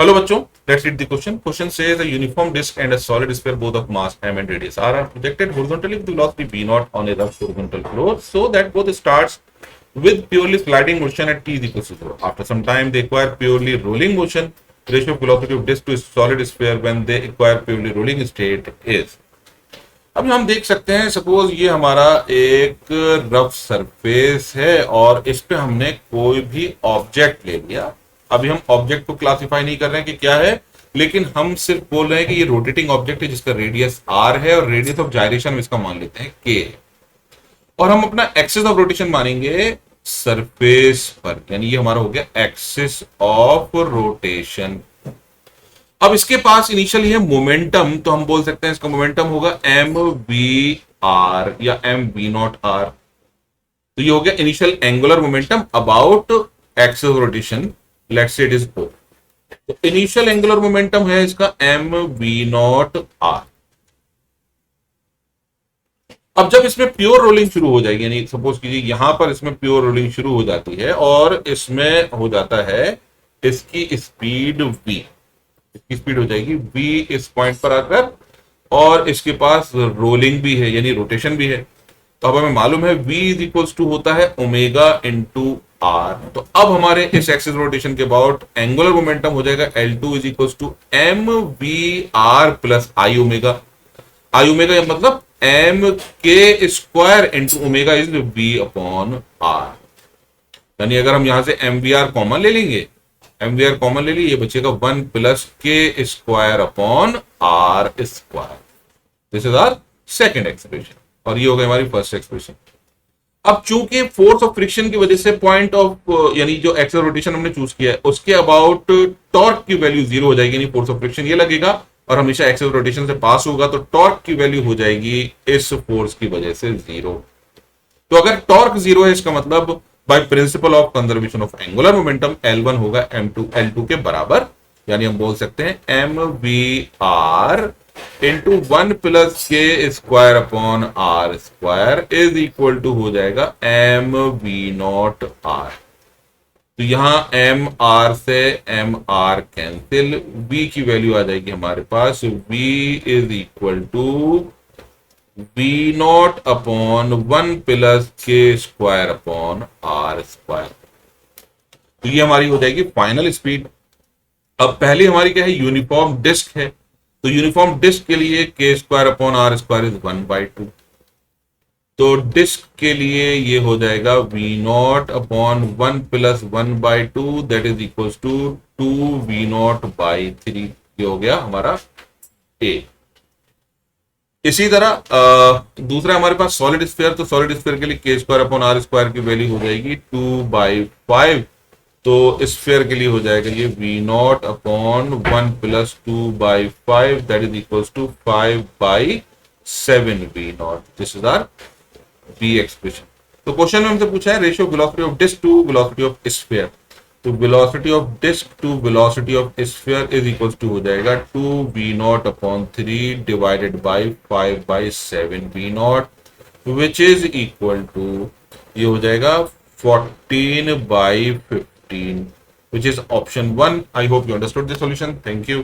Hello बच्चों, let's read the question. Question says a uniform disk and a solid sphere both of mass m and radius r are projected horizontally with velocity v naught on a rough horizontal floor so that both starts with purely sliding motion at t is equal to 0. After some time they acquire purely rolling motion. Ratio of velocity of disk to solid sphere when they acquire purely rolling state is. अब हम देख सकते हैं suppose ये हमारा एक rough surface है और इस पे हमने कोई भी ऑब्जेक्ट ले लिया। अभी हम ऑब्जेक्ट को क्लासिफाई नहीं कर रहे हैं कि क्या है, लेकिन हम सिर्फ बोल रहे हैं कि ये रोटेटिंग ऑब्जेक्ट है जिसका रेडियस आर है और रेडियस ऑफ जायरेशन इसका मान लेते हैं के है। और हम अपना एक्सिस ऑफ रोटेशन मानेंगे सरफेस पर, यानी ये हमारा हो गया एक्सिस ऑफ रोटेशन। अब इसके पास इनिशियल है मोमेंटम, तो हम बोल सकते हैं इसका मोमेंटम होगा एम वी आर या एम वी नॉट आर। तो ये हो गया initial angular momentum about axis of rotation, let's say it is O. तो इनिशियल एंगुलर मोमेंटम है इसका एम वी नॉट आर। अब जब इसमें प्योर रोलिंग शुरू हो जाएगी, यानी सपोज कीजिए यहां पर इसमें प्योर रोलिंग शुरू हो जाती है और इसमें हो जाता है इसकी स्पीड v, इसकी स्पीड हो जाएगी v इस पॉइंट पर आकर, और इसके पास रोलिंग भी है यानी रोटेशन भी है। तो अब हमें मालूम है v इज इक्वल्स टू होता है ओमेगा इंटू आर। तो अब हमारे इस एक्सिस रोटेशन के अबाउट एंगुलर मोमेंटम हो जाएगा L2 is equals to M V R plus I omega. I omega मतलब M K square into omega is V upon R. यानी अगर हम यहां से एम वी आर कॉमन ले लेंगे, एम वी आर कॉमन ले लीजिए, ये बचेगा 1 plus K square upon R square. This is our second expression और ये हो गई हमारी फर्स्ट एक्सप्रेशन। अब चूंकि फोर्स ऑफ फ्रिक्शन की वजह से पॉइंट ऑफ यानी जो एक्सिस रोटेशन हमने चूज किया है उसके अबाउट टॉर्क की वैल्यू जीरो हो जाएगी, यानी फोर्स ऑफ फ्रिक्शन ये लगेगा और हमेशा एक्सिस रोटेशन से पास होगा, तो टॉर्क की वैल्यू हो जाएगी इस फोर्स की वजह से जीरो। तो अगर टॉर्क जीरो है इसका मतलब by principle of conservation of angular momentum L1 होगा M2 L2 के बराबर, यानी हम बोल सकते हैं M V R into 1 plus K square upon R square is equal to हो जाएगा एम वी नॉट आर। तो यहां एम आर से एम आर कैंसिल, v की वैल्यू आ जाएगी हमारे पास v is equal to V not upon 1 plus K square upon R square. तो ये हमारी हो जाएगी फाइनल स्पीड। अब पहली हमारी क्या है, यूनिफॉर्म डिस्क है, तो यूनिफॉर्म डिस्क के लिए K square upon R square is 1/2। तो डिस्क के लिए ये हो जाएगा V not upon 1 plus 1/2 that is equal to 2v0/3। ये हो गया हमारा ए। इसी तरह दूसरा हमारे पास सॉलिड स्फीयर, तो सॉलिड स्फीयर के लिए K square upon R square की वैल्यू हो जाएगी 2/5। तो स्फीयर के लिए हो जाएगा ये V not upon 1 plus 2/5 that is equal to 5/7 V not. This is R B expression. तो क्वेश्चन में हमसे पूछा है ratio velocity of disc to velocity of sphere. तो velocity of disc to velocity of sphere is equal to हो जाएगा 2v0/3 divided by 5/7 v0 which is equal to ये हो जाएगा 14/15 which is option 1। I hope you understood the solution. Thank you.